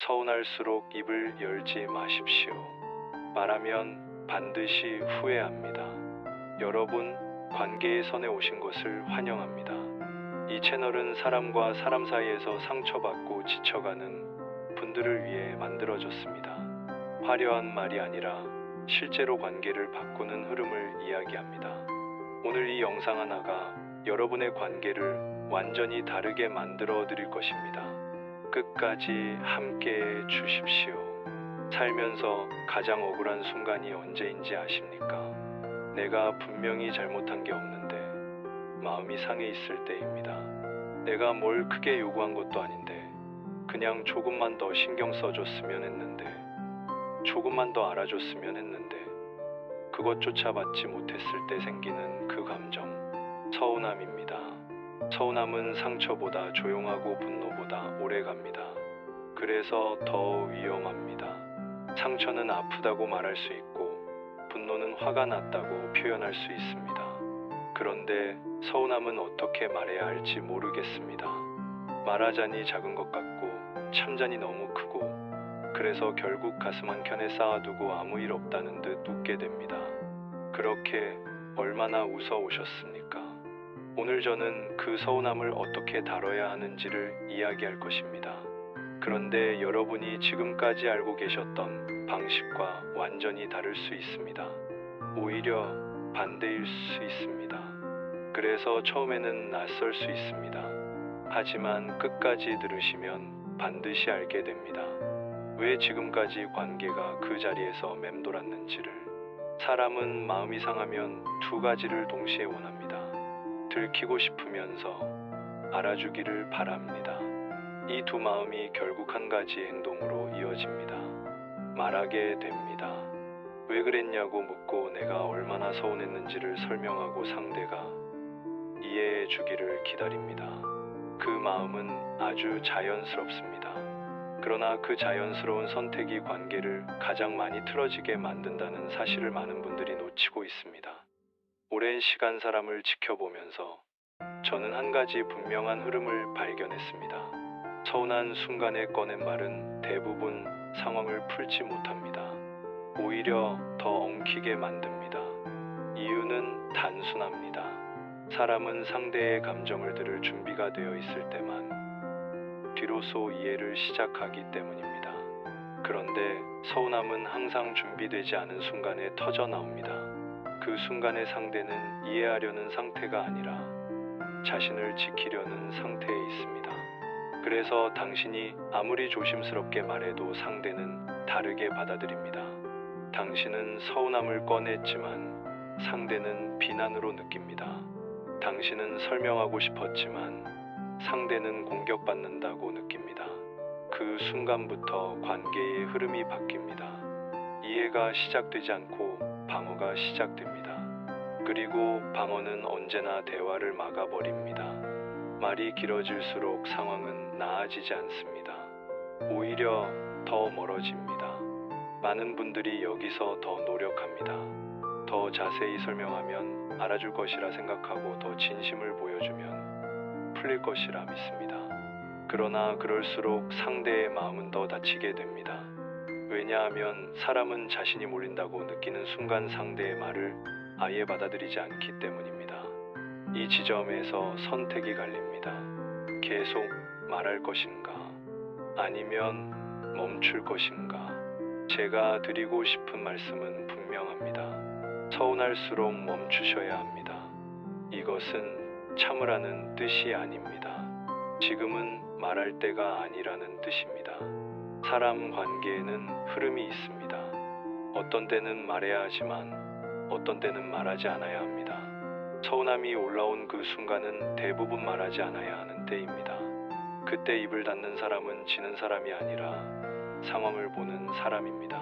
서운할수록 입을 열지 마십시오. 말하면 반드시 후회합니다. 여러분, 관계의 선에 오신 것을 환영합니다. 이 채널은 사람과 사람 사이에서 상처받고 지쳐가는 분들을 위해 만들어졌습니다. 화려한 말이 아니라 실제로 관계를 바꾸는 흐름을 이야기합니다. 오늘 이 영상 하나가 여러분의 관계를 완전히 다르게 만들어 드릴 것입니다. 끝까지 함께해 주십시오. 살면서 가장 억울한 순간이 언제인지 아십니까? 내가 분명히 잘못한 게 없는데 마음이 상해 있을 때입니다. 내가 뭘 크게 요구한 것도 아닌데 그냥 조금만 더 신경 써줬으면 했는데, 조금만 더 알아줬으면 했는데, 그것조차 받지 못했을 때 생기는 그 감정, 서운함입니다. 서운함은 상처보다 조용하고 분노보다 오래갑니다. 그래서 더 위험합니다. 상처는 아프다고 말할 수 있고 분노는 화가 났다고 표현할 수 있습니다. 그런데 서운함은 어떻게 말해야 할지 모르겠습니다. 말하자니 작은 것 같고 참자니 너무 크고, 그래서 결국 가슴 한켠에 쌓아두고 아무 일 없다는 듯 웃게 됩니다. 그렇게 얼마나 웃어 오셨습니까? 오늘 저는 그 서운함을 어떻게 다뤄야 하는지를 이야기할 것입니다. 그런데 여러분이 지금까지 알고 계셨던 방식과 완전히 다를 수 있습니다. 오히려 반대일 수 있습니다. 그래서 처음에는 낯설 수 있습니다. 하지만 끝까지 들으시면 반드시 알게 됩니다. 왜 지금까지 관계가 그 자리에서 맴돌았는지를. 사람은 마음이 상하면 두 가지를 동시에 원합니다. 들키고 싶으면서 알아주기를 바랍니다. 이 두 마음이 결국 한 가지 행동으로 이어집니다. 말하게 됩니다. 왜 그랬냐고 묻고 내가 얼마나 서운했는지를 설명하고 상대가 이해해 주기를 기다립니다. 그 마음은 아주 자연스럽습니다. 그러나 그 자연스러운 선택이 관계를 가장 많이 틀어지게 만든다는 사실을 많은 분들이 놓치고 있습니다. 오랜 시간 사람을 지켜보면서 저는 한 가지 분명한 흐름을 발견했습니다. 서운한 순간에 꺼낸 말은 대부분 상황을 풀지 못합니다. 오히려 더 엉키게 만듭니다. 이유는 단순합니다. 사람은 상대의 감정을 들을 준비가 되어 있을 때만 비로소 이해를 시작하기 때문입니다. 그런데 서운함은 항상 준비되지 않은 순간에 터져 나옵니다. 그 순간의 상대는 이해하려는 상태가 아니라 자신을 지키려는 상태에 있습니다. 그래서 당신이 아무리 조심스럽게 말해도 상대는 다르게 받아들입니다. 당신은 서운함을 꺼냈지만 상대는 비난으로 느낍니다. 당신은 설명하고 싶었지만 상대는 공격받는다고 느낍니다. 그 순간부터 관계의 흐름이 바뀝니다. 이해가 시작되지 않고 방어가 시작됩니다. 그리고 방어는 언제나 대화를 막아버립니다. 말이 길어질수록 상황은 나아지지 않습니다. 오히려 더 멀어집니다. 많은 분들이 여기서 더 노력합니다. 더 자세히 설명하면 알아줄 것이라 생각하고 더 진심을 보여주면 풀릴 것이라 믿습니다. 그러나 그럴수록 상대의 마음은 더 다치게 됩니다. 왜냐하면 사람은 자신이 몰린다고 느끼는 순간 상대의 말을 아예 받아들이지 않기 때문입니다. 이 지점에서 선택이 갈립니다. 계속 말할 것인가, 아니면 멈출 것인가. 제가 드리고 싶은 말씀은 분명합니다. 서운할수록 멈추셔야 합니다. 이것은 참으라는 뜻이 아닙니다. 지금은 말할 때가 아니라는 뜻입니다. 사람 관계에는 흐름이 있습니다. 어떤 때는 말해야 하지만 어떤 때는 말하지 않아야 합니다. 서운함이 올라온 그 순간은 대부분 말하지 않아야 하는 때입니다. 그때 입을 닫는 사람은 지는 사람이 아니라 상황을 보는 사람입니다.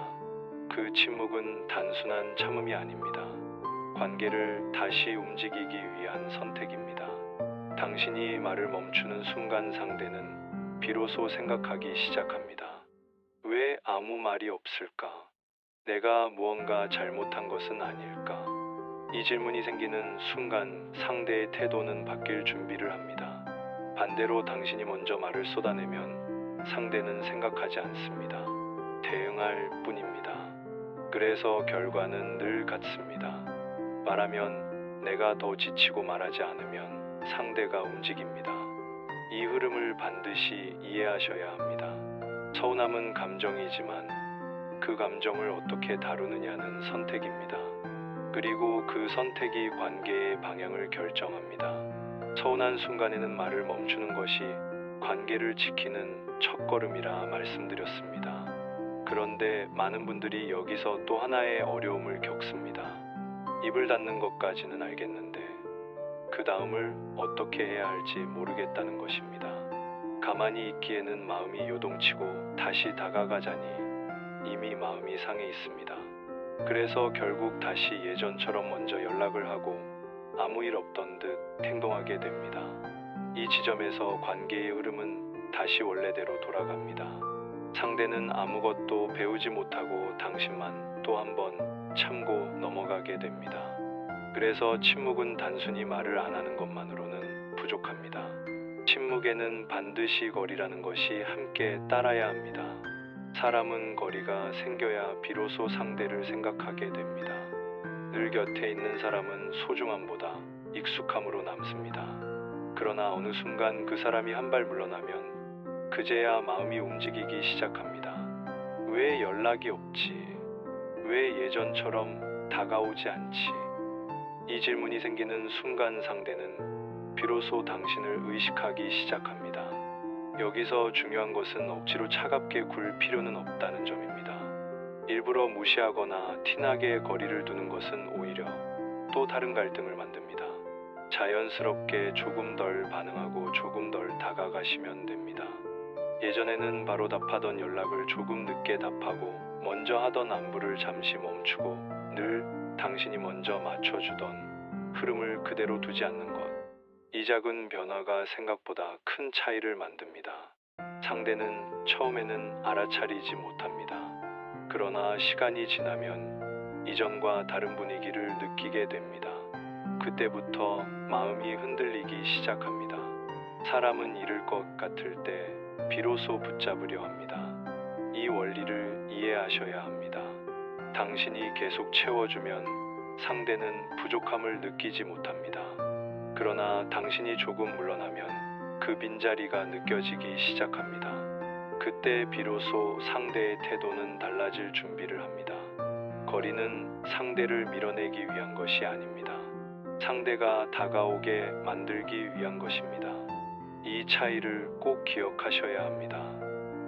그 침묵은 단순한 참음이 아닙니다. 관계를 다시 움직이기 위한 선택입니다. 당신이 말을 멈추는 순간 상대는 비로소 생각하기 시작합니다. 왜 아무 말이 없을까? 내가 무언가 잘못한 것은 아닐까? 이 질문이 생기는 순간 상대의 태도는 바뀔 준비를 합니다. 반대로 당신이 먼저 말을 쏟아내면 상대는 생각하지 않습니다. 대응할 뿐입니다. 그래서 결과는 늘 같습니다. 말하면 내가 더 지치고 말하지 않으면 상대가 움직입니다. 이 흐름을 반드시 이해하셔야 합니다. 서운함은 감정이지만 그 감정을 어떻게 다루느냐는 선택입니다. 그리고 그 선택이 관계의 방향을 결정합니다. 서운한 순간에는 말을 멈추는 것이 관계를 지키는 첫걸음이라 말씀드렸습니다. 그런데 많은 분들이 여기서 또 하나의 어려움을 겪습니다. 입을 닫는 것까지는 알겠는데 그 다음을 어떻게 해야 할지 모르겠다는 것입니다. 가만히 있기에는 마음이 요동치고 다시 다가가자니 이미 마음이 상해 있습니다. 그래서 결국 다시 예전처럼 먼저 연락을 하고 아무 일 없던 듯 행동하게 됩니다. 이 지점에서 관계의 흐름은 다시 원래대로 돌아갑니다. 상대는 아무것도 배우지 못하고 당신만 또 한 번 참고 넘어가게 됩니다. 그래서 침묵은 단순히 말을 안 하는 것만으로는 부족합니다. 침묵에는 반드시 거리라는 것이 함께 따라야 합니다. 사람은 거리가 생겨야 비로소 상대를 생각하게 됩니다. 늘 곁에 있는 사람은 소중함보다 익숙함으로 남습니다. 그러나 어느 순간 그 사람이 한 발 물러나면 그제야 마음이 움직이기 시작합니다. 왜 연락이 없지? 왜 예전처럼 다가오지 않지? 이 질문이 생기는 순간 상대는 비로소 당신을 의식하기 시작합니다. 여기서 중요한 것은 억지로 차갑게 굴 필요는 없다는 점입니다. 일부러 무시하거나 티나게 거리를 두는 것은 오히려 또 다른 갈등을 만듭니다. 자연스럽게 조금 덜 반응하고 조금 덜 다가가시면 됩니다. 예전에는 바로 답하던 연락을 조금 늦게 답하고 먼저 하던 안부를 잠시 멈추고 늘 당신이 먼저 맞춰주던 흐름을 그대로 두지 않는 것. 이 작은 변화가 생각보다 큰 차이를 만듭니다. 상대는 처음에는 알아차리지 못합니다. 그러나 시간이 지나면 이전과 다른 분위기를 느끼게 됩니다. 그때부터 마음이 흔들리기 시작합니다. 사람은 잃을 것 같을 때 비로소 붙잡으려 합니다. 이 원리를 이해하셔야 합니다. 당신이 계속 채워주면 상대는 부족함을 느끼지 못합니다. 그러나 당신이 조금 물러나면 그 빈자리가 느껴지기 시작합니다. 그때 비로소 상대의 태도는 달라질 준비를 합니다. 거리는 상대를 밀어내기 위한 것이 아닙니다. 상대가 다가오게 만들기 위한 것입니다. 이 차이를 꼭 기억하셔야 합니다.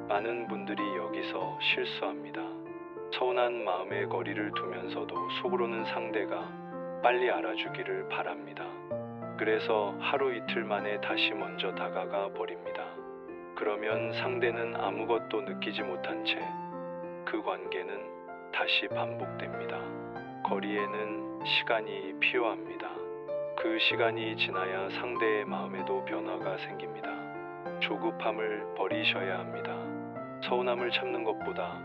많은 분들이 여기서 실수합니다. 서운한 마음에 거리를 두면서도 속으로는 상대가 빨리 알아주기를 바랍니다. 그래서 하루 이틀 만에 다시 먼저 다가가 버립니다. 그러면 상대는 아무것도 느끼지 못한 채 그 관계는 다시 반복됩니다. 거리에는 시간이 필요합니다. 그 시간이 지나야 상대의 마음에도 변화가 생깁니다. 조급함을 버리셔야 합니다. 서운함을 참는 것보다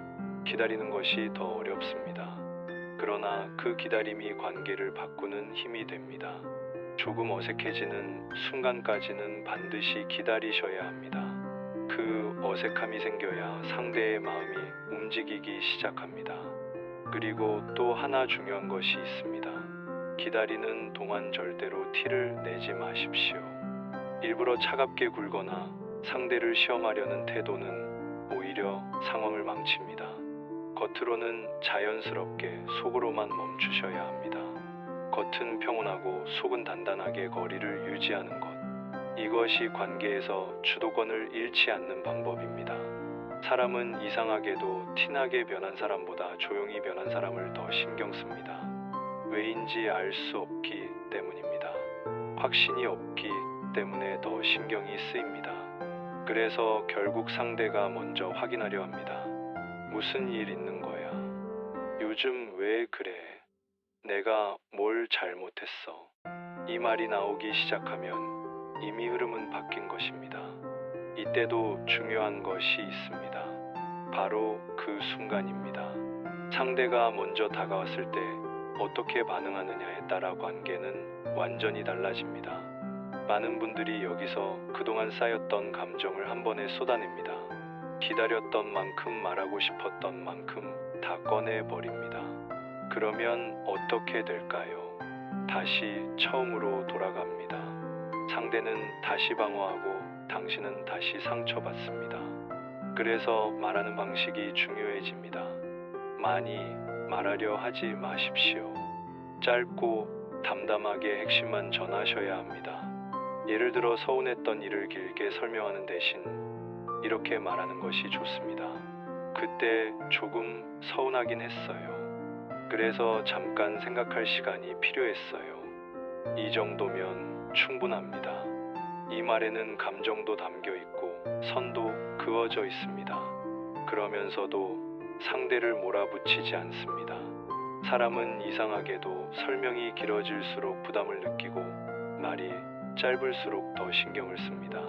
기다리는 것이 더 어렵습니다. 그러나 그 기다림이 관계를 바꾸는 힘이 됩니다. 조금 어색해지는 순간까지는 반드시 기다리셔야 합니다. 그 어색함이 생겨야 상대의 마음이 움직이기 시작합니다. 그리고 또 하나 중요한 것이 있습니다. 기다리는 동안 절대로 티를 내지 마십시오. 일부러 차갑게 굴거나 상대를 시험하려는 태도는 오히려 상황을 망칩니다. 겉으로는 자연스럽게 속으로만 멈추셔야 합니다. 겉은 평온하고 속은 단단하게 거리를 유지하는 것. 이것이 관계에서 주도권을 잃지 않는 방법입니다. 사람은 이상하게도 티나게 변한 사람보다 조용히 변한 사람을 더 신경 씁니다. 왜인지 알 수 없기 때문입니다. 확신이 없기 때문에 더 신경이 쓰입니다. 그래서 결국 상대가 먼저 확인하려 합니다. 무슨 일 있는 거야? 요즘 왜 그래? 내가 뭘 잘못했어? 이 말이 나오기 시작하면 이미 흐름은 바뀐 것입니다. 이때도 중요한 것이 있습니다. 바로 그 순간입니다. 상대가 먼저 다가왔을 때 어떻게 반응하느냐에 따라 관계는 완전히 달라집니다. 많은 분들이 여기서 그동안 쌓였던 감정을 한 번에 쏟아냅니다. 기다렸던 만큼 말하고 싶었던 만큼 다 꺼내버립니다. 그러면 어떻게 될까요? 다시 처음으로 돌아갑니다. 상대는 다시 방어하고 당신은 다시 상처받습니다. 그래서 말하는 방식이 중요해집니다. 많이 말하려 하지 마십시오. 짧고 담담하게 핵심만 전하셔야 합니다. 예를 들어 서운했던 일을 길게 설명하는 대신 이렇게 말하는 것이 좋습니다. 그때 조금 서운하긴 했어요. 그래서 잠깐 생각할 시간이 필요했어요. 이 정도면 충분합니다. 이 말에는 감정도 담겨 있고 선도 그어져 있습니다. 그러면서도 상대를 몰아붙이지 않습니다. 사람은 이상하게도 설명이 길어질수록 부담을 느끼고 말이 짧을수록 더 신경을 씁니다.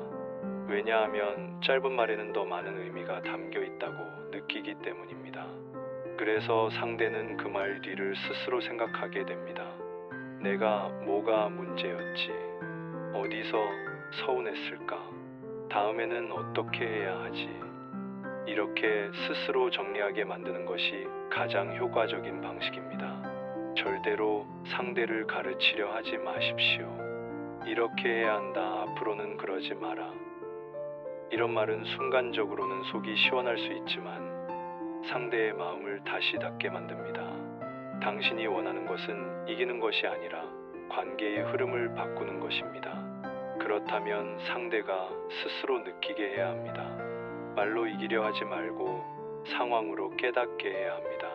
왜냐하면 짧은 말에는 더 많은 의미가 담겨 있다고 느끼기 때문입니다. 그래서 상대는 그 말 뒤를 스스로 생각하게 됩니다. 내가 뭐가 문제였지? 어디서 서운했을까? 다음에는 어떻게 해야 하지? 이렇게 스스로 정리하게 만드는 것이 가장 효과적인 방식입니다. 절대로 상대를 가르치려 하지 마십시오. 이렇게 해야 한다. 앞으로는 그러지 마라. 이런 말은 순간적으로는 속이 시원할 수 있지만 상대의 마음을 다시 닫게 만듭니다. 당신이 원하는 것은 이기는 것이 아니라 관계의 흐름을 바꾸는 것입니다. 그렇다면 상대가 스스로 느끼게 해야 합니다. 말로 이기려 하지 말고 상황으로 깨닫게 해야 합니다.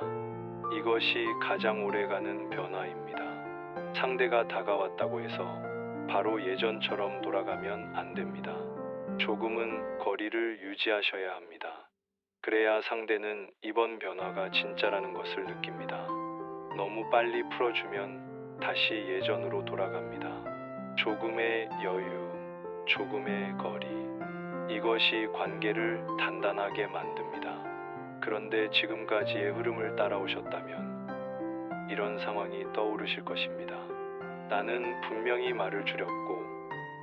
이것이 가장 오래가는 변화입니다. 상대가 다가왔다고 해서 바로 예전처럼 돌아가면 안 됩니다. 조금은 거리를 유지하셔야 합니다. 그래야 상대는 이번 변화가 진짜라는 것을 느낍니다. 너무 빨리 풀어주면 다시 예전으로 돌아갑니다. 조금의 여유, 조금의 거리. 이것이 관계를 단단하게 만듭니다. 그런데 지금까지의 흐름을 따라오셨다면 이런 상황이 떠오르실 것입니다. 나는 분명히 말을 줄였고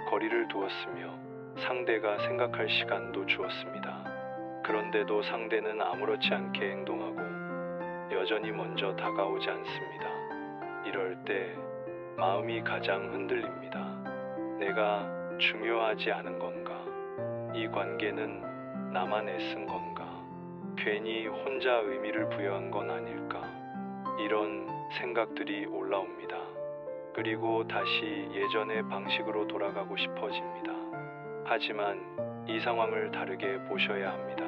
거리를 두었으며 상대가 생각할 시간도 주었습니다. 그런데도 상대는 아무렇지 않게 행동하고 여전히 먼저 다가오지 않습니다. 이럴 때 마음이 가장 흔들립니다. 내가 중요하지 않은 건가? 이 관계는 나만 애쓴 건가? 괜히 혼자 의미를 부여한 건 아닐까? 이런 생각들이 올라옵니다. 그리고 다시 예전의 방식으로 돌아가고 싶어집니다. 하지만 이 상황을 다르게 보셔야 합니다.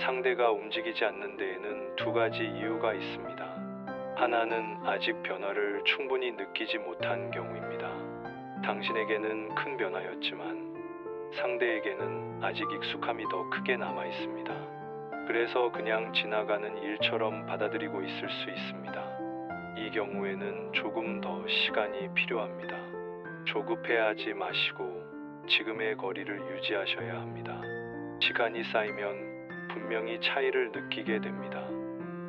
상대가 움직이지 않는 데에는 두 가지 이유가 있습니다. 하나는 아직 변화를 충분히 느끼지 못한 경우입니다. 당신에게는 큰 변화였지만 상대에게는 아직 익숙함이 더 크게 남아 있습니다. 그래서 그냥 지나가는 일처럼 받아들이고 있을 수 있습니다. 이 경우에는 조금 더 시간이 필요합니다. 조급해하지 마시고 지금의 거리를 유지하셔야 합니다. 시간이 쌓이면 분명히 차이를 느끼게 됩니다.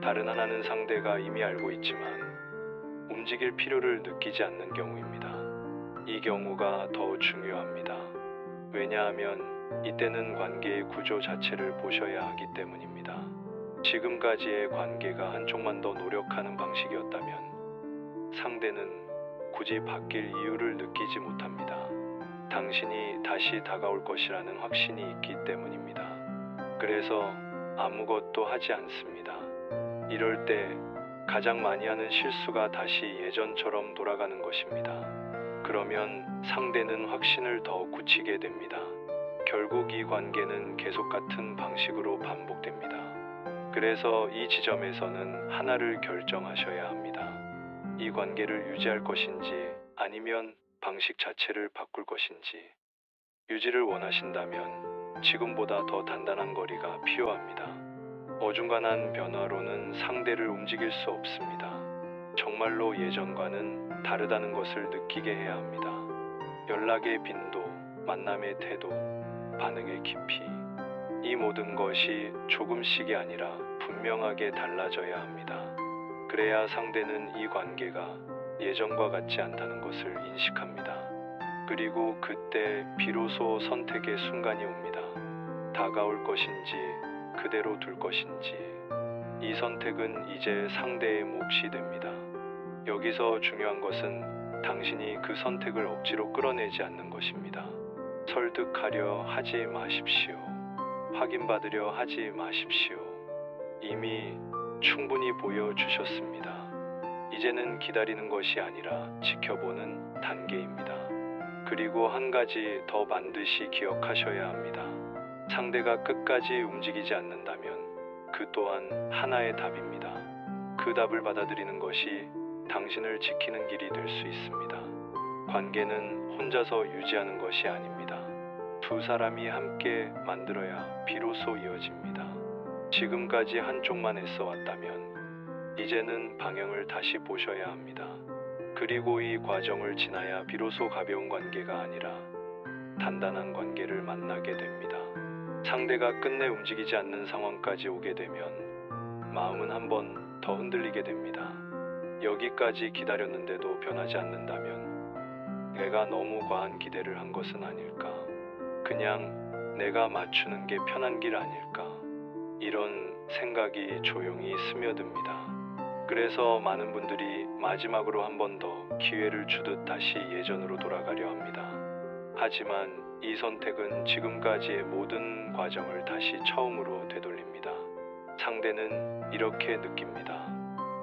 다른 하나는 상대가 이미 알고 있지만 움직일 필요를 느끼지 않는 경우입니다. 이 경우가 더 중요합니다. 왜냐하면 이때는 관계의 구조 자체를 보셔야 하기 때문입니다. 지금까지의 관계가 한쪽만 더 노력하는 방식이었다면 상대는 굳이 바뀔 이유를 느끼지 못합니다. 당신이 다시 다가올 것이라는 확신이 있기 때문입니다. 그래서 아무것도 하지 않습니다. 이럴 때 가장 많이 하는 실수가 다시 예전처럼 돌아가는 것입니다. 그러면 상대는 확신을 더 굳히게 됩니다. 결국 이 관계는 계속 같은 방식으로 반복됩니다. 그래서 이 지점에서는 하나를 결정하셔야 합니다. 이 관계를 유지할 것인지 아니면 방식 자체를 바꿀 것인지. 유지를 원하신다면 지금보다 더 단단한 거리가 필요합니다. 어중간한 변화로는 상대를 움직일 수 없습니다. 정말로 예전과는 다르다는 것을 느끼게 해야 합니다. 연락의 빈도, 만남의 태도, 반응의 깊이. 이 모든 것이 조금씩이 아니라 분명하게 달라져야 합니다. 그래야 상대는 이 관계가 예전과 같지 않다는 것을 인식합니다. 그리고 그때 비로소 선택의 순간이 옵니다. 다가올 것인지 그대로 둘 것인지. 이 선택은 이제 상대의 몫이 됩니다. 여기서 중요한 것은 당신이 그 선택을 억지로 끌어내지 않는 것입니다. 설득하려 하지 마십시오. 확인받으려 하지 마십시오. 이미 충분히 보여주셨습니다. 이제는 기다리는 것이 아니라 지켜보는 단계입니다. 그리고 한 가지 더 반드시 기억하셔야 합니다. 상대가 끝까지 움직이지 않는다면 그 또한 하나의 답입니다. 그 답을 받아들이는 것이 당신을 지키는 길이 될 수 있습니다. 관계는 혼자서 유지하는 것이 아닙니다. 두 사람이 함께 만들어야 비로소 이어집니다. 지금까지 한쪽만 애써왔다면 이제는 방향을 다시 보셔야 합니다. 그리고 이 과정을 지나야 비로소 가벼운 관계가 아니라 단단한 관계를 만나게 됩니다. 상대가 끝내 움직이지 않는 상황까지 오게 되면 마음은 한 번 더 흔들리게 됩니다. 여기까지 기다렸는데도 변하지 않는다면 내가 너무 과한 기대를 한 것은 아닐까? 그냥 내가 맞추는 게 편한 길 아닐까? 이런 생각이 조용히 스며듭니다. 그래서 많은 분들이 마지막으로 한 번 더 기회를 주듯 다시 예전으로 돌아가려 합니다. 하지만 이 선택은 지금까지의 모든 과정을 다시 처음으로 되돌립니다. 상대는 이렇게 느낍니다.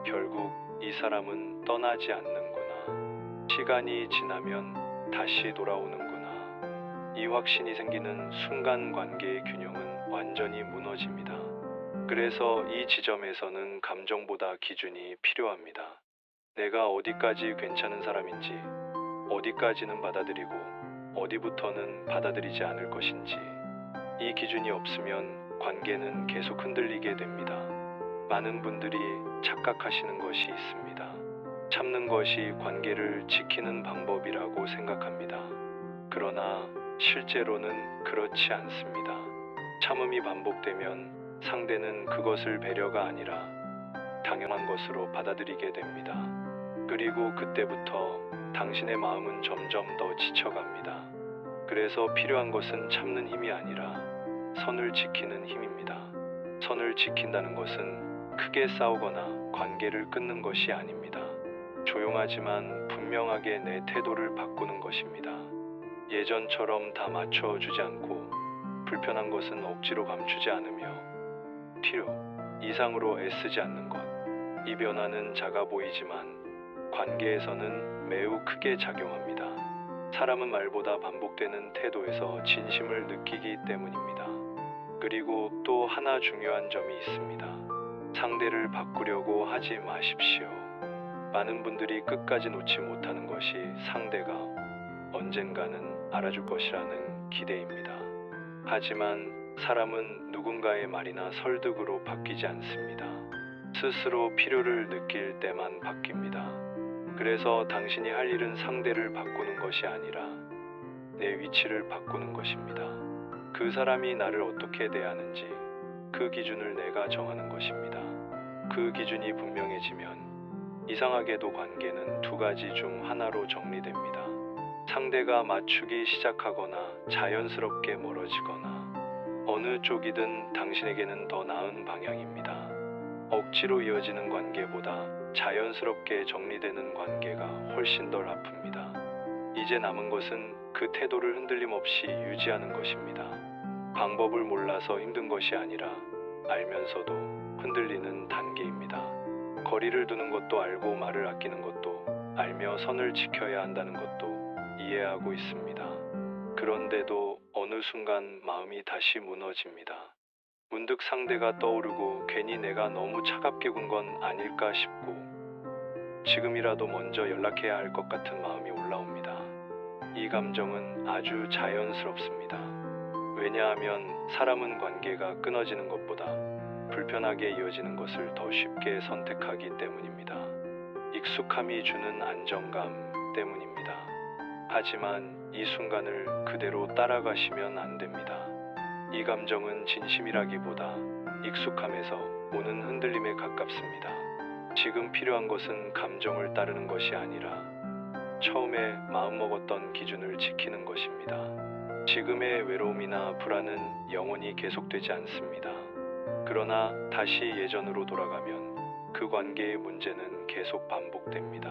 결국 이 사람은 떠나지 않는구나. 시간이 지나면 다시 돌아오는구나. 이 확신이 생기는 순간 관계의 균형은 완전히 무너집니다. 그래서 이 지점에서는 감정보다 기준이 필요합니다. 내가 어디까지 괜찮은 사람인지, 어디까지는 받아들이고 어디부터는 받아들이지 않을 것인지. 이 기준이 없으면 관계는 계속 흔들리게 됩니다. 많은 분들이 착각하시는 것이 있습니다. 참는 것이 관계를 지키는 방법이라고 생각합니다. 그러나 실제로는 그렇지 않습니다. 참음이 반복되면 상대는 그것을 배려가 아니라 당연한 것으로 받아들이게 됩니다. 그리고 그때부터 당신의 마음은 점점 더 지쳐갑니다. 그래서 필요한 것은 참는 힘이 아니라 선을 지키는 힘입니다. 선을 지킨다는 것은 크게 싸우거나 관계를 끊는 것이 아닙니다. 조용하지만 분명하게 내 태도를 바꾸는 것입니다. 예전처럼 다 맞춰주지 않고 불편한 것은 억지로 감추지 않으며 필요 이상으로 애쓰지 않는 것. 이 변화는 작아 보이지만 관계에서는 매우 크게 작용합니다. 사람은 말보다 반복되는 태도에서 진심을 느끼기 때문입니다. 그리고 또 하나 중요한 점이 있습니다. 상대를 바꾸려고 하지 마십시오. 많은 분들이 끝까지 놓지 못하는 것이 상대가 언젠가는 알아줄 것이라는 기대입니다. 하지만 사람은 누군가의 말이나 설득으로 바뀌지 않습니다. 스스로 필요를 느낄 때만 바뀝니다. 그래서 당신이 할 일은 상대를 바꾸는 것이 아니라 내 위치를 바꾸는 것입니다. 그 사람이 나를 어떻게 대하는지 그 기준을 내가 정하는 것입니다. 그 기준이 분명해지면 이상하게도 관계는 두 가지 중 하나로 정리됩니다. 상대가 맞추기 시작하거나 자연스럽게 멀어지거나 어느 쪽이든 당신에게는 더 나은 방향입니다. 억지로 이어지는 관계보다 자연스럽게 정리되는 관계가 훨씬 덜 아픕니다. 이제 남은 것은 그 태도를 흔들림 없이 유지하는 것입니다. 방법을 몰라서 힘든 것이 아니라 알면서도 흔들리는 단계입니다. 거리를 두는 것도 알고 말을 아끼는 것도 알며 선을 지켜야 한다는 것도 이해하고 있습니다. 그런데도 어느 순간 마음이 다시 무너집니다. 문득 상대가 떠오르고 괜히 내가 너무 차갑게 군 건 아닐까 싶고 지금이라도 먼저 연락해야 할 것 같은 마음이 올라옵니다. 이 감정은 아주 자연스럽습니다. 왜냐하면 사람은 관계가 끊어지는 것보다 불편하게 이어지는 것을 더 쉽게 선택하기 때문입니다. 익숙함이 주는 안정감 때문입니다. 하지만 이 순간을 그대로 따라가시면 안 됩니다. 이 감정은 진심이라기보다 익숙함에서 오는 흔들림에 가깝습니다. 지금 필요한 것은 감정을 따르는 것이 아니라 처음에 마음먹었던 기준을 지키는 것입니다. 지금의 외로움이나 불안은 영원히 계속되지 않습니다. 그러나 다시 예전으로 돌아가면 그 관계의 문제는 계속 반복됩니다.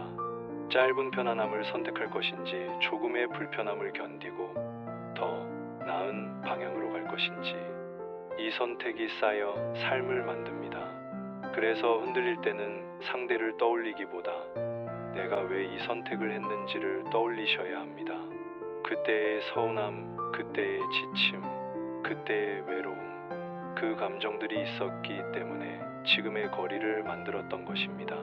짧은 편안함을 선택할 것인지 조금의 불편함을 견디고 더 나은 방향으로 갈 것인지 이 선택이 쌓여 삶을 만듭니다. 그래서 흔들릴 때는 상대를 떠올리기보다 내가 왜 이 선택을 했는지를 떠올리셔야 합니다. 그때의 서운함, 그때의 지침, 그때의 외로움, 그 감정들이 있었기 때문에 지금의 거리를 만들었던 것입니다.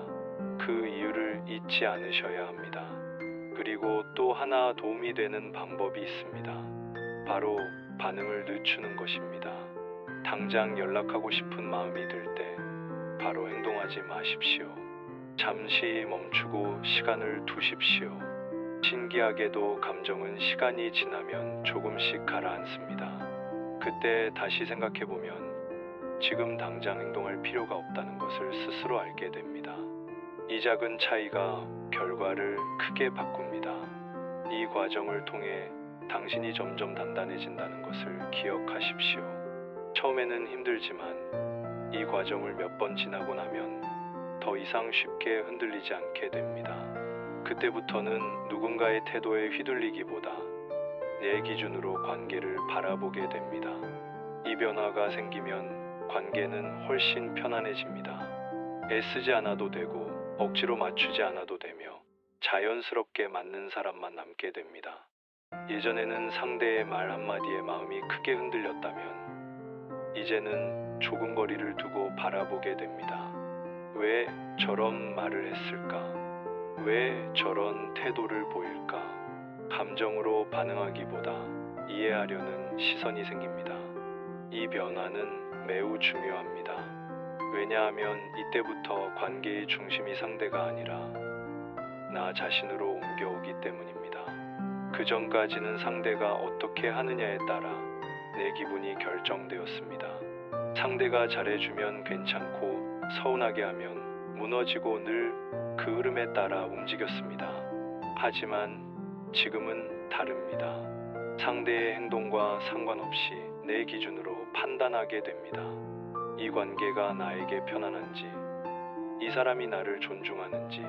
그 이유를 잊지 않으셔야 합니다. 그리고 또 하나 도움이 되는 방법이 있습니다. 바로 반응을 늦추는 것입니다. 당장 연락하고 싶은 마음이 들 때 바로 행동하지 마십시오. 잠시 멈추고 시간을 두십시오. 신기하게도 감정은 시간이 지나면 조금씩 가라앉습니다. 그때 다시 생각해보면 지금 당장 행동할 필요가 없다는 것을 스스로 알게 됩니다. 이 작은 차이가 결과를 크게 바꿉니다. 이 과정을 통해 당신이 점점 단단해진다는 것을 기억하십시오. 처음에는 힘들지만 이 과정을 몇 번 지나고 나면 더 이상 쉽게 흔들리지 않게 됩니다. 그때부터는 누군가의 태도에 휘둘리기보다 내 기준으로 관계를 바라보게 됩니다. 이 변화가 생기면 관계는 훨씬 편안해집니다. 애쓰지 않아도 되고 억지로 맞추지 않아도 되며 자연스럽게 맞는 사람만 남게 됩니다. 예전에는 상대의 말 한마디에 마음이 크게 흔들렸다면 이제는 조금 거리를 두고 바라보게 됩니다. 왜 저런 말을 했을까? 왜 저런 태도를 보일까? 감정으로 반응하기보다 이해하려는 시선이 생깁니다. 이 변화는 매우 중요합니다. 왜냐하면 이때부터 관계의 중심이 상대가 아니라 나 자신으로 옮겨오기 때문입니다. 그 전까지는 상대가 어떻게 하느냐에 따라 내 기분이 결정되었습니다. 상대가 잘해주면 괜찮고 서운하게 하면 무너지고 늘 그 흐름에 따라 움직였습니다. 하지만 지금은 다릅니다. 상대의 행동과 상관없이 내 기준으로 판단하게 됩니다. 이 관계가 나에게 편안한지, 이 사람이 나를 존중하는지,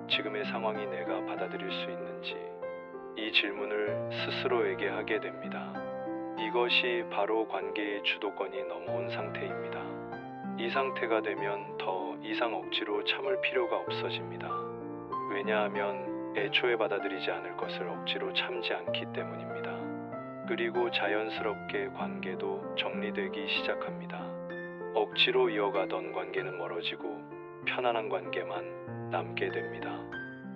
지금의 상황이 내가 받아들일 수 있는지, 이 질문을 스스로에게 하게 됩니다. 이것이 바로 관계의 주도권이 넘어온 상태입니다. 이 상태가 되면 더 이상 억지로 참을 필요가 없어집니다. 왜냐하면 애초에 받아들이지 않을 것을 억지로 참지 않기 때문입니다. 그리고 자연스럽게 관계도 정리되기 시작합니다. 억지로 이어가던 관계는 멀어지고 편안한 관계만 남게 됩니다.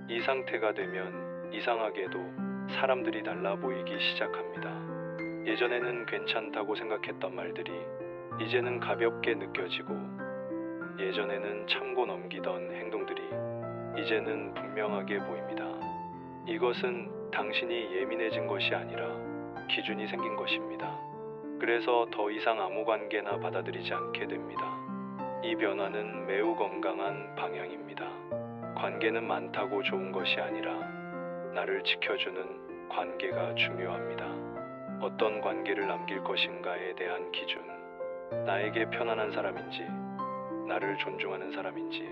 이 상태가 되면 이상하게도 사람들이 달라 보이기 시작합니다. 예전에는 괜찮다고 생각했던 말들이 이제는 가볍게 느껴지고 예전에는 참고 넘기던 행동들이 이제는 분명하게 보입니다. 이것은 당신이 예민해진 것이 아니라 기준이 생긴 것입니다. 그래서 더 이상 아무 관계나 받아들이지 않게 됩니다. 이 변화는 매우 건강한 방향입니다. 관계는 많다고 좋은 것이 아니라 나를 지켜주는 관계가 중요합니다. 어떤 관계를 남길 것인가에 대한 기준, 나에게 편안한 사람인지, 나를 존중하는 사람인지,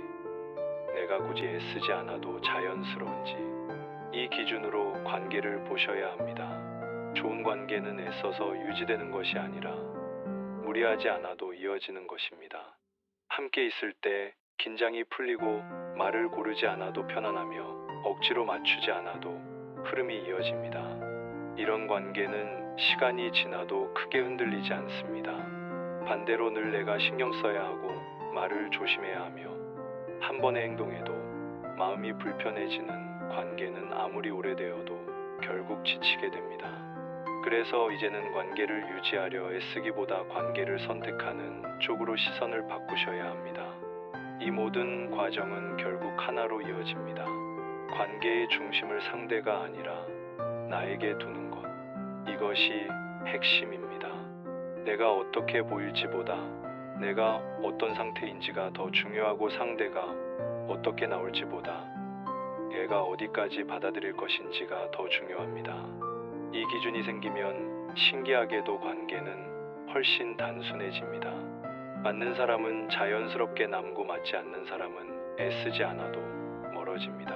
내가 굳이 애쓰지 않아도 자연스러운지, 이 기준으로 관계를 보셔야 합니다. 좋은 관계는 애써서 유지되는 것이 아니라 무리하지 않아도 이어지는 것입니다. 함께 있을 때 긴장이 풀리고 말을 고르지 않아도 편안하며 억지로 맞추지 않아도 흐름이 이어집니다. 이런 관계는 시간이 지나도 크게 흔들리지 않습니다. 반대로 늘 내가 신경 써야 하고 말을 조심해야 하며 한 번의 행동에도 마음이 불편해지는 관계는 아무리 오래되어도 결국 지치게 됩니다. 그래서 이제는 관계를 유지하려 애쓰기보다 관계를 선택하는 쪽으로 시선을 바꾸셔야 합니다. 이 모든 과정은 결국 하나로 이어집니다. 관계의 중심을 상대가 아니라 나에게 두는 것. 이것이 핵심입니다. 내가 어떻게 보일지보다 내가 어떤 상태인지가 더 중요하고 상대가 어떻게 나올지보다 얘가 어디까지 받아들일 것인지가 더 중요합니다. 이 기준이 생기면 신기하게도 관계는 훨씬 단순해집니다. 맞는 사람은 자연스럽게 남고 맞지 않는 사람은 애쓰지 않아도 멀어집니다.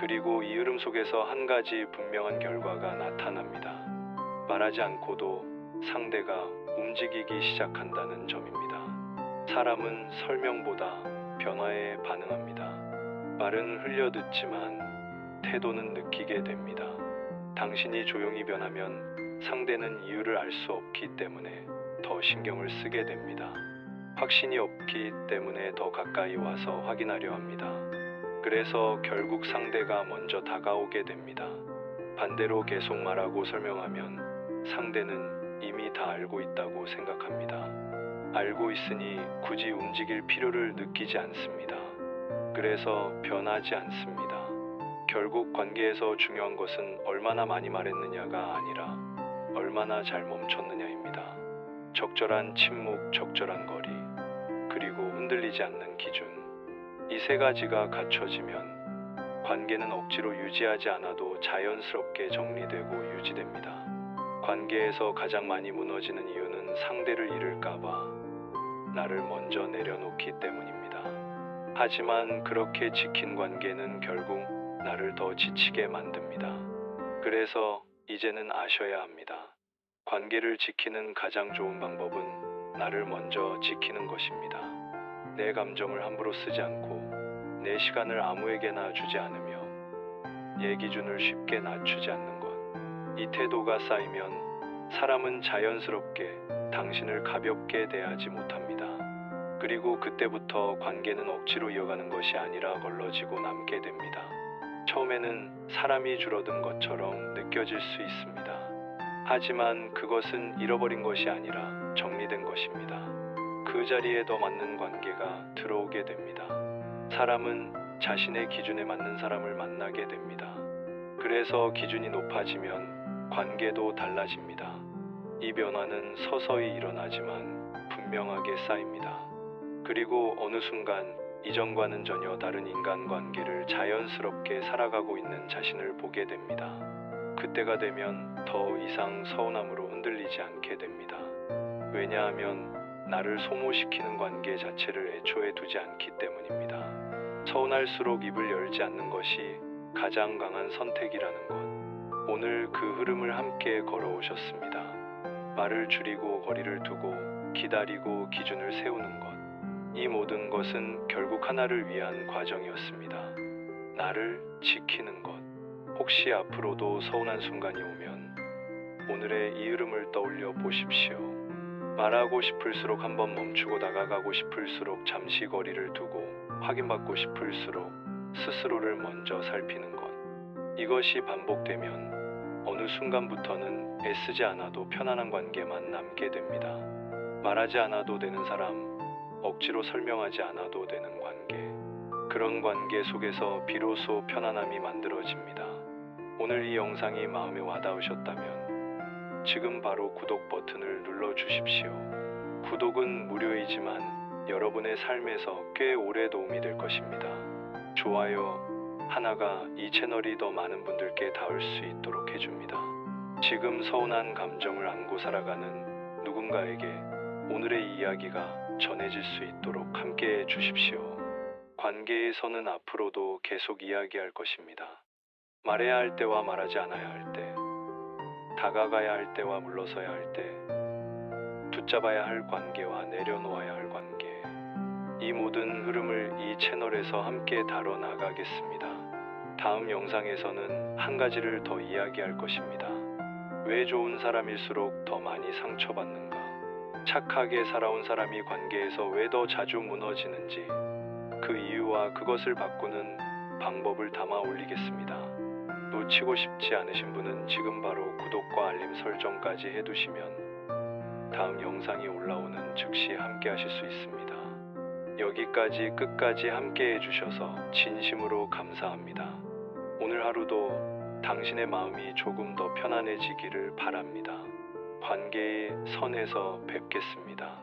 그리고 이 흐름 속에서 한 가지 분명한 결과가 나타납니다. 말하지 않고도 상대가 움직이기 시작한다는 점입니다. 사람은 설명보다 변화에 반응합니다. 말은 흘려듣지만 태도는 느끼게 됩니다. 당신이 조용히 변하면 상대는 이유를 알 수 없기 때문에 더 신경을 쓰게 됩니다. 확신이 없기 때문에 더 가까이 와서 확인하려 합니다. 그래서 결국 상대가 먼저 다가오게 됩니다. 반대로 계속 말하고 설명하면 상대는 이미 다 알고 있다고 생각합니다. 알고 있으니 굳이 움직일 필요를 느끼지 않습니다. 그래서 변하지 않습니다. 결국 관계에서 중요한 것은 얼마나 많이 말했느냐가 아니라 얼마나 잘 멈췄느냐입니다. 적절한 침묵, 적절한 거리, 그리고 흔들리지 않는 기준. 이 세 가지가 갖춰지면 관계는 억지로 유지하지 않아도 자연스럽게 정리되고 유지됩니다. 관계에서 가장 많이 무너지는 이유는 상대를 잃을까봐 나를 먼저 내려놓기 때문입니다. 하지만 그렇게 지킨 관계는 결국 나를 더 지치게 만듭니다. 그래서 이제는 아셔야 합니다. 관계를 지키는 가장 좋은 방법은 나를 먼저 지키는 것입니다. 내 감정을 함부로 쓰지 않고 내 시간을 아무에게나 주지 않으며 내 기준을 쉽게 낮추지 않는 것. 이 태도가 쌓이면 사람은 자연스럽게 당신을 가볍게 대하지 못합니다. 그리고 그때부터 관계는 억지로 이어가는 것이 아니라 걸러지고 남게 됩니다. 처음에는 사람이 줄어든 것처럼 느껴질 수 있습니다. 하지만 그것은 잃어버린 것이 아니라 정리된 것입니다. 그 자리에 더 맞는 관계가 들어오게 됩니다. 사람은 자신의 기준에 맞는 사람을 만나게 됩니다. 그래서 기준이 높아지면 관계도 달라집니다. 이 변화는 서서히 일어나지만 분명하게 쌓입니다. 그리고 어느 순간 이전과는 전혀 다른 인간관계를 자연스럽게 살아가고 있는 자신을 보게 됩니다. 그때가 되면 더 이상 서운함으로 흔들리지 않게 됩니다. 왜냐하면 나를 소모시키는 관계 자체를 애초에 두지 않기 때문입니다. 서운할수록 입을 열지 않는 것이 가장 강한 선택이라는 것. 오늘 그 흐름을 함께 걸어오셨습니다. 말을 줄이고 거리를 두고 기다리고 기준을 세우는 것. 이 모든 것은 결국 하나를 위한 과정이었습니다. 나를 지키는 것. 혹시 앞으로도 서운한 순간이 오면 오늘의 이 흐름을 떠올려 보십시오. 말하고 싶을수록 한번 멈추고 다가가고 싶을수록 잠시 거리를 두고 확인받고 싶을수록 스스로를 먼저 살피는 것. 이것이 반복되면 어느 순간부터는 애쓰지 않아도 편안한 관계만 남게 됩니다. 말하지 않아도 되는 사람, 억지로 설명하지 않아도 되는 관계. 그런 관계 속에서 비로소 편안함이 만들어집니다. 오늘 이 영상이 마음에 와닿으셨다면 지금 바로 구독 버튼을 눌러주십시오. 구독은 무료이지만 여러분의 삶에서 꽤 오래 도움이 될 것입니다. 좋아요 하나가 이 채널이 더 많은 분들께 닿을 수 있도록 해줍니다. 지금 서운한 감정을 안고 살아가는 누군가에게 오늘의 이야기가 전해질 수 있도록 함께해 주십시오. 관계에서는 앞으로도 계속 이야기할 것입니다. 말해야 할 때와 말하지 않아야 할 때, 다가가야 할 때와 물러서야 할 때, 붙잡아야 할 관계와 내려놓아야 할 관계. 이 모든 흐름을 이 채널에서 함께 다뤄 나가겠습니다. 다음 영상에서는 한 가지를 더 이야기할 것입니다. 왜 좋은 사람일수록 더 많이 상처받는가? 착하게 살아온 사람이 관계에서 왜 더 자주 무너지는지 그 이유와 그것을 바꾸는 방법을 담아 올리겠습니다. 놓치고 싶지 않으신 분은 지금 바로 구독과 알림 설정까지 해두시면 다음 영상이 올라오는 즉시 함께 하실 수 있습니다. 여기까지 끝까지 함께 해주셔서 진심으로 감사합니다. 오늘 하루도 당신의 마음이 조금 더 편안해지기를 바랍니다. 관계의 선에서 뵙겠습니다.